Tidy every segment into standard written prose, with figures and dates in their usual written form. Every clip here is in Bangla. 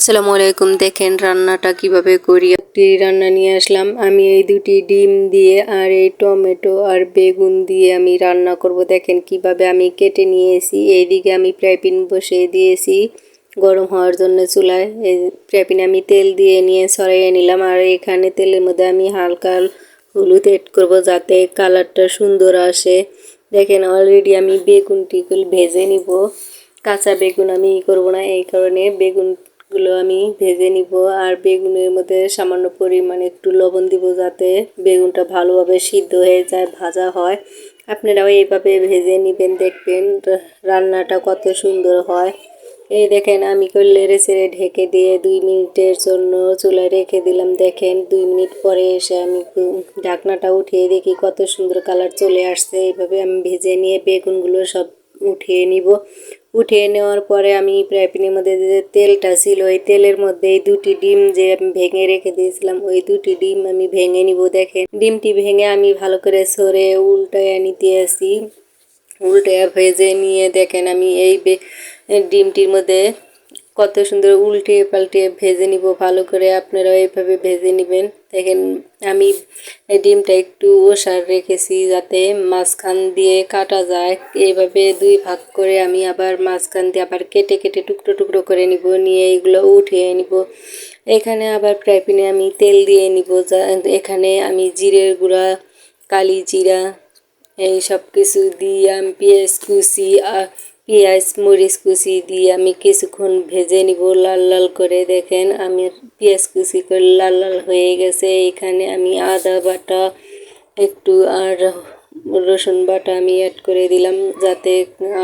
আসসালামু আলাইকুম। দেখেন রান্নাটা কিভাবে করি। একটি রান্না নিয়ে আসলাম। আমি এই দুটি ডিম দিয়ে আর এই টমেটো আর বেগুন দিয়ে আমি রান্না করব। দেখেন কিভাবে আমি কেটে নিয়েছি। এইদিকে আমি ফ্রাই প্যান বসিয়ে দিয়েছি গরম হওয়ার জন্য চুলায়। এই ফ্রাই প্যানে আমি তেল দিয়ে নিয়ে সরাইয়ে নিলাম। আর এখানে তেলের মধ্যে আমি হালকা হলুদ এড করব যাতে কালারটা সুন্দর আসে। দেখেন অলরেডি আমি বেগুনটি ভেজে নিব। কাঁচা বেগুন আমি করব না, এই কারণে বেগুনগুলো আমি ভেজে নিব। আর বেগুনের মধ্যে সামান্য পরিমাণে একটু লবণ দিব যাতে বেগুনটা ভালোভাবে সিদ্ধ হয়ে যায়, ভাজা হয়। আপনারাও এইভাবে ভেজে নেবেন, দেখবেন রান্নাটা কত সুন্দর হয়। এই দেখেন আমি নেড়ে চেড়ে ঢেকে দিয়ে 2 মিনিটের জন্য চুলায় রেখে দিলাম। দেখেন 2 মিনিট পরে এসে আমি ঢাকনাটা উঠিয়ে দেখি কত সুন্দর কালার চলে আসছে। এইভাবে আমি ভেজে নিয়ে বেগুনগুলো সব উঠিয়ে নিব। উঠিয়ে নেওয়ার পরে আমি ফ্রাই প্যানের মধ্যে যে তেলটা ছিল ওই তেলের মধ্যে এই দুটি ডিম যে আমি ভেঙে রেখে দিয়েছিলাম ওই দুটি ডিম আমি ভেঙে নিব। দেখেন ডিমটি ভেঙে আমি ভালো করে সরে উল্টায় নিতে আসি। উল্টে ভেজে নিয়ে দেখেন আমি এই ডিমটির মধ্যে কত সুন্দর উল্টিয়ে পাল্টিয়ে ভেজে নিব ভালো করে। আপনারাও এইভাবে ভেজে নেবেন। দেখেন আমি এই ডিমটা একটু ওষার রেখেছি যাতে মাঝখান দিয়ে কাটা যায়। এইভাবে 2 ভাগ করে আমি আবার মাঝখান দিয়ে আবার কেটে কেটে টুকরো টুকরো করে নিব, নিয়ে এগুলো উঠিয়ে নিব। এখানে আবার ফ্রাই প্যানে আমি তেল দিয়ে নিব। এখানে আমি জিরের গুঁড়া, কালি জিরা এই সব কিছু দিয়ে আমি পেঁয়াজ কুচি পেঁয়াজ মরিচ কুচি দিয়ে আমি কিছুক্ষণ ভেজে নিব লাল লাল করে। দেখেন আমি পেঁয়াজ কুচি করে লাল লাল হয়ে গেছে। এখানে আমি আদা বাটা একটু আর রসুন বাটা আমি অ্যাড করে দিলাম যাতে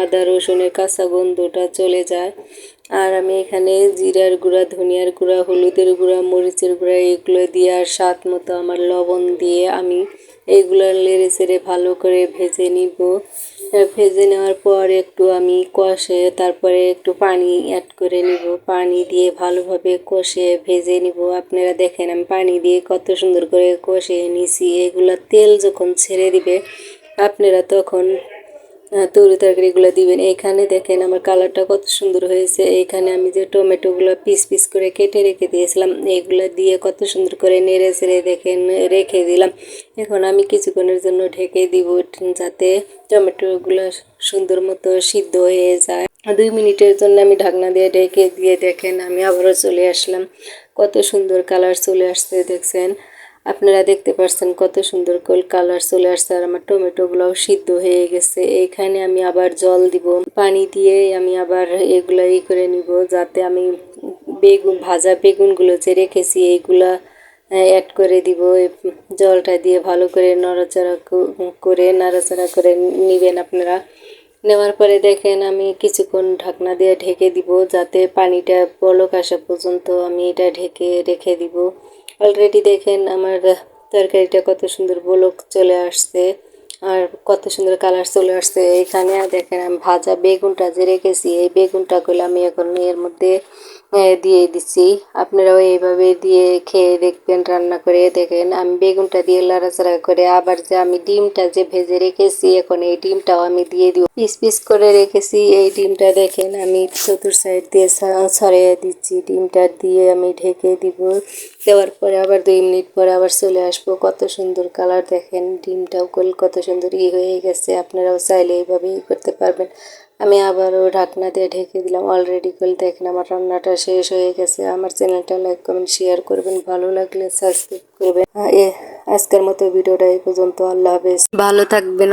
আদা রসুনের কাঁচা গন্ধটা চলে যায়। আর আমি এখানে জিরার গুঁড়া, ধনিয়ার গুঁড়া, হলুদের গুঁড়া, মরিচের গুঁড়া এগুলো দিয়ে আর স্বাদ মতো আমার লবণ দিয়ে আমি এইগুলো নেড়ে চেড়ে ভালো করে ভেজে নিব। ভেজে নেওয়ার পর একটু আমি কষে তারপরে একটু পানি অ্যাড করে নিব। পানি দিয়ে ভালোভাবে কষে ভেজে নিব। আপনারা দেখেন আমি পানি দিয়ে কত সুন্দর করে কষিয়ে নিছি। এগুলো তেল যখন ছেড়ে দিবে আপনারা তখন তরি তরকারিগুলো দিবেন। এখানে দেখেন আমার কালারটা কত সুন্দর হয়েছে। এখানে আমি যে টমেটোগুলো পিস পিস করে কেটে রেখে দিয়েছিলাম এগুলো দিয়ে কত সুন্দর করে নেড়ে চেড়ে দেখেন রেখে দিলাম। এখন আমি কিছুক্ষণের জন্য ঢেকে দিব যাতে টমেটোগুলো সুন্দর মতো সিদ্ধ হয়ে যায়। 2 মিনিটের জন্য আমি ঢাকনা দিয়ে ঢেকে দিয়ে দেখেন আমি আবারও চলে আসলাম। কত সুন্দর কালার চলে আসছে দেখছেন। আপনারা দেখতে পাচ্ছেন কত সুন্দর কালার চলে আসছে আর আমার টমেটোগুলোও সিদ্ধ হয়ে গেছে। এইখানে আমি আবার জল দিব। পানি দিয়ে আমি আবার এগুলো করে নিব যাতে আমি ভাজা বেগুনগুলো যে রেখেছি এইগুলা অ্যাড করে দিব। জলটা দিয়ে ভালো করে নাড়াচাড়া করে নেবেন আপনারা। নেওয়ার পরে দেখেন আমি কিছুক্ষণ ঢাকনা দিয়ে ঢেকে দিব যাতে পানিটা বলক আসা পর্যন্ত আমি এটা ঢেকে রেখে দিব। অলরেডি দেখেন আমার তরকারিটা কত সুন্দর বলক চলে আসছে আর কত সুন্দর কালার চলে আসছে। এখানে দেখেন আমি ভাজা বেগুনটা যে রেখেছি এই বেগুনটাগুলো আমি এখন এর মধ্যে দিয়ে দিচ্ছি। আপনারাও এইভাবে দিয়ে খেয়ে দেখবেন, রান্না করে দেখেন। আমি বেগুনটা দিয়ে লাড়াচাড়া করে আবার যে আমি ডিমটা যে ভেজে রেখেছি এখন এই ডিমটাও আমি দিয়ে দিব। পিস পিস করে রেখেছি এই ডিমটা দেখেন আমি চতুর সাইড দিয়ে ছড়িয়ে দিচ্ছি। ডিমটা দিয়ে আমি ঢেকে দিব। দেওয়ার পরে আবার 2 মিনিট পরে আবার চলে আসবো। কত সুন্দর কালার দেখেন, ডিমটাও কত সুন্দর হয়ে গেছে। আপনারাও চাইলে এইভাবেই করতে পারবেন। আমি আবারও ঢাকনা দিয়ে ঢেকে দিলাম। অলরেডি দেখেন আমার রান্নাটা শেষ হয়ে গেছে। আমার চ্যানেলটা লাইক কমেন্ট শেয়ার করবেন, ভালো লাগলে সাবস্ক্রাইব করবেন। আজকের মতো ভিডিওটা এই পর্যন্ত। আল্লাহ হাফেজ, ভালো থাকবেন।